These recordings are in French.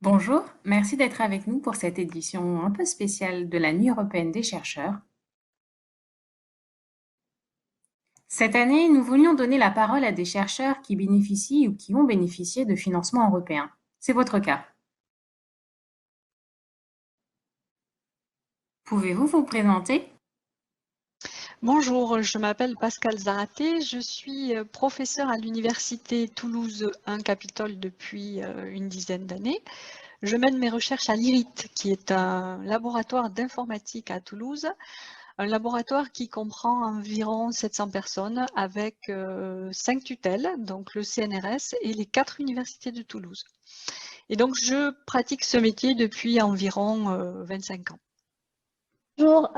Bonjour, merci d'être avec nous pour cette édition un peu spéciale de la Nuit européenne des chercheurs. Cette année, nous voulions donner la parole à des chercheurs qui bénéficient ou qui ont bénéficié de financements européens. C'est votre cas. Pouvez-vous vous présenter? Bonjour, je m'appelle Pascal Zaraté, je suis professeure à l'université Toulouse 1 Capitole depuis une dizaine d'années. Je mène mes recherches à l'IRIT, qui est un laboratoire d'informatique à Toulouse, un laboratoire qui comprend environ 700 personnes avec 5 tutelles, donc le CNRS et les 4 universités de Toulouse. Et donc je pratique ce métier depuis environ 25 ans. Bonjour,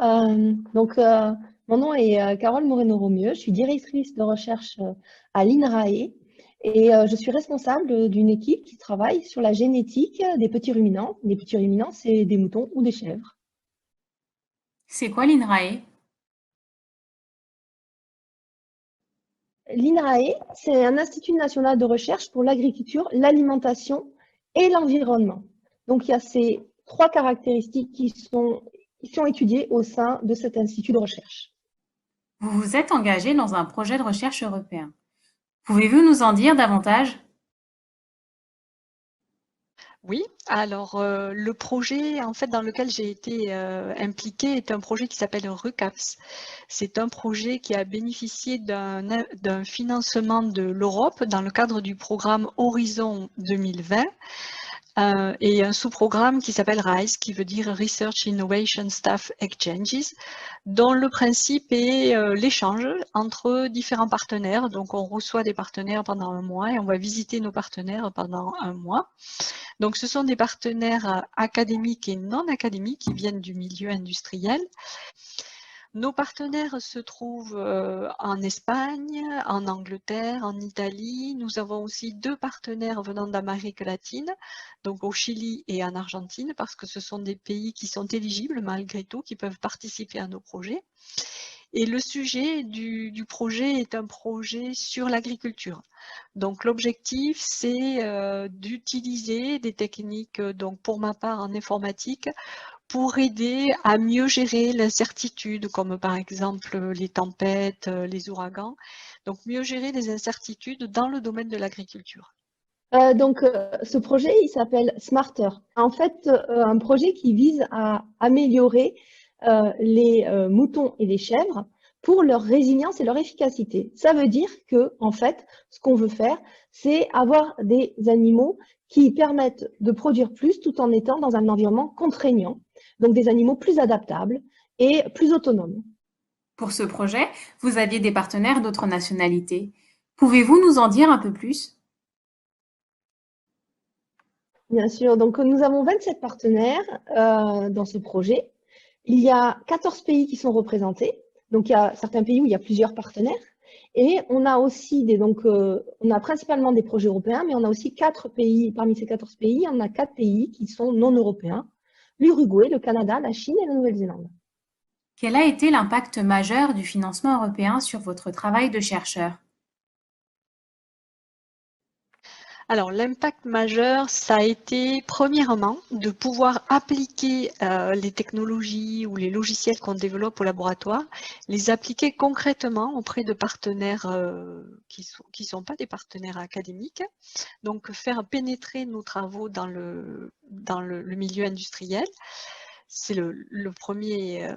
mon nom est Carole Moreno-Romieux, je suis directrice de recherche à l'INRAE et je suis responsable d'une équipe qui travaille sur la génétique des petits ruminants. Les petits ruminants, c'est des moutons ou des chèvres. C'est quoi l'INRAE? L'INRAE, c'est un institut national de recherche pour l'agriculture, l'alimentation et l'environnement. Donc, il y a ces trois caractéristiques qui sont étudiées au sein de cet institut de recherche. Vous vous êtes engagé dans un projet de recherche européen. Pouvez-vous nous en dire davantage? Oui, alors le projet en fait dans lequel j'ai été impliquée est un projet qui s'appelle RUCAPS. C'est un projet qui a bénéficié d'un financement de l'Europe dans le cadre du programme Horizon 2020 et un sous-programme qui s'appelle RISE, qui veut dire Research Innovation Staff Exchanges, dont le principe est l'échange entre différents partenaires. Donc on reçoit des partenaires pendant un mois et on va visiter nos partenaires pendant un mois. Donc ce sont des partenaires académiques et non académiques qui viennent du milieu industriel. Nos partenaires se trouvent en Espagne, en Angleterre, en Italie. Nous avons aussi 2 partenaires venant d'Amérique latine, donc au Chili et en Argentine, parce que ce sont des pays qui sont éligibles malgré tout, qui peuvent participer à nos projets. Et le sujet du projet est un projet sur l'agriculture. Donc l'objectif, c'est d'utiliser des techniques, donc pour ma part en informatique, pour aider à mieux gérer l'incertitude, comme par exemple les tempêtes, les ouragans. Donc mieux gérer les incertitudes dans le domaine de l'agriculture. Ce projet, il s'appelle Smarter. En fait, un projet qui vise à améliorer les moutons et les chèvres pour leur résilience et leur efficacité. Ça veut dire que, en fait, ce qu'on veut faire, c'est avoir des animaux qui permettent de produire plus tout en étant dans un environnement contraignant. Donc, des animaux plus adaptables et plus autonomes. Pour ce projet, vous aviez des partenaires d'autres nationalités. Pouvez-vous nous en dire un peu plus? Bien sûr, donc nous avons 27 partenaires dans ce projet. Il y a 14 pays qui sont représentés. Donc, il y a certains pays où il y a plusieurs partenaires. Et on a aussi on a principalement des projets européens, mais on a aussi 4 pays. Parmi ces 14 pays, on a 4 pays qui sont non européens. L'Uruguay, le Canada, la Chine et la Nouvelle-Zélande. Quel a été l'impact majeur du financement européen sur votre travail de chercheur? Alors l'impact majeur, ça a été premièrement de pouvoir appliquer les technologies ou les logiciels qu'on développe au laboratoire, les appliquer concrètement auprès de partenaires qui sont pas des partenaires académiques. Donc faire pénétrer nos travaux dans le milieu industriel. C'est le premier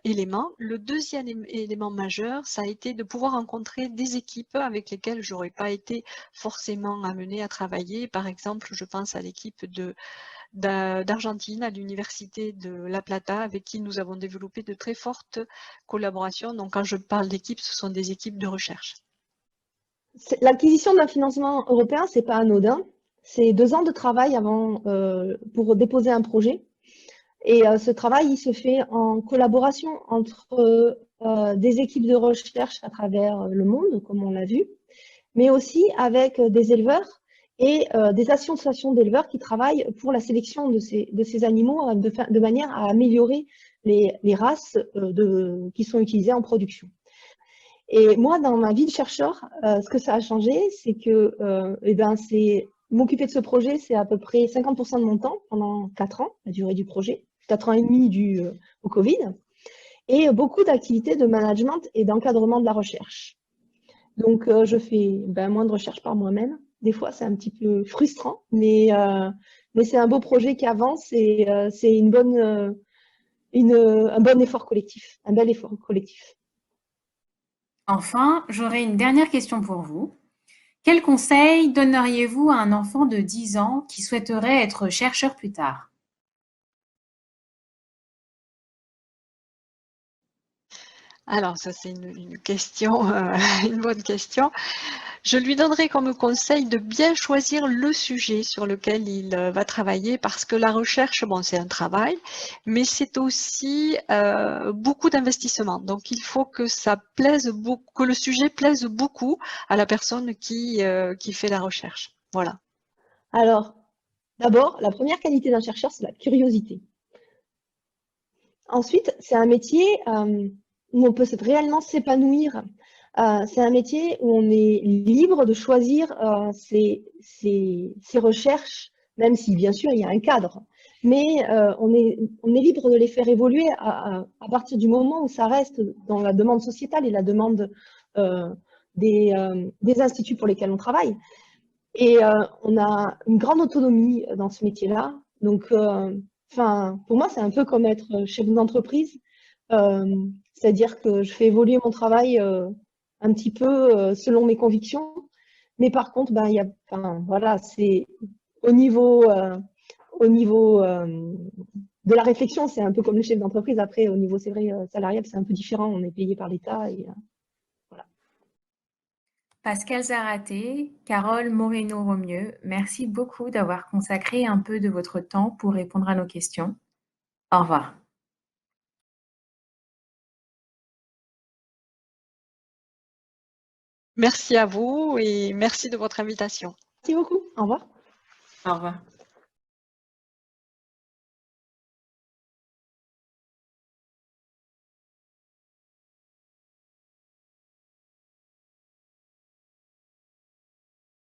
élément. Le deuxième élément majeur, ça a été de pouvoir rencontrer des équipes avec lesquelles j'aurais pas été forcément amenée à travailler. Par exemple, je pense à l'équipe d'Argentine, à l'université de La Plata, avec qui nous avons développé de très fortes collaborations. Donc quand je parle d'équipes, ce sont des équipes de recherche. L'acquisition d'un financement européen, c'est pas anodin. C'est 2 ans de travail avant pour déposer un projet. Et ce travail, il se fait en collaboration entre des équipes de recherche à travers le monde, comme on l'a vu, mais aussi avec des éleveurs et des associations d'éleveurs qui travaillent pour la sélection de ces animaux de manière à améliorer les races qui sont utilisées en production. Et moi, dans ma vie de chercheur, ce que ça a changé, c'est que c'est m'occuper de ce projet, c'est à peu près 50% de mon temps pendant 4 ans, la durée du projet, 4 ans et demi dû au Covid, et beaucoup d'activités de management et d'encadrement de la recherche. Donc, je fais moins de recherche par moi-même. Des fois, c'est un petit peu frustrant, mais c'est un beau projet qui avance et c'est un bon effort collectif, un bel effort collectif. Enfin, j'aurais une dernière question pour vous. Quel conseil donneriez-vous à un enfant de 10 ans qui souhaiterait être chercheur plus tard? Alors ça c'est une question, une bonne question. Je lui donnerai comme conseil de bien choisir le sujet sur lequel il va travailler parce que la recherche, bon, c'est un travail, mais c'est aussi beaucoup d'investissement. Donc il faut que ça plaise beaucoup, que le sujet plaise beaucoup à la personne qui fait la recherche. Voilà. Alors, d'abord, la première qualité d'un chercheur, c'est la curiosité. Ensuite, c'est un métier où on peut réellement s'épanouir. C'est un métier où on est libre de choisir ses recherches, même si bien sûr il y a un cadre. Mais on est libre de les faire évoluer à partir du moment où ça reste dans la demande sociétale et la demande des instituts pour lesquels on travaille. Et on a une grande autonomie dans ce métier-là. Donc, pour moi, c'est un peu comme être chef d'entreprise. C'est-à-dire que je fais évoluer mon travail un petit peu selon mes convictions. Mais par contre, il y a, voilà, c'est au niveau de la réflexion, c'est un peu comme le chef d'entreprise. Après, au niveau, c'est vrai, salarial, c'est un peu différent. On est payé par l'État et voilà. Pascal Zaraté, Carole Moreno-Romieux, merci beaucoup d'avoir consacré un peu de votre temps pour répondre à nos questions. Au revoir. Merci à vous et merci de votre invitation. Merci beaucoup. Au revoir. Au revoir.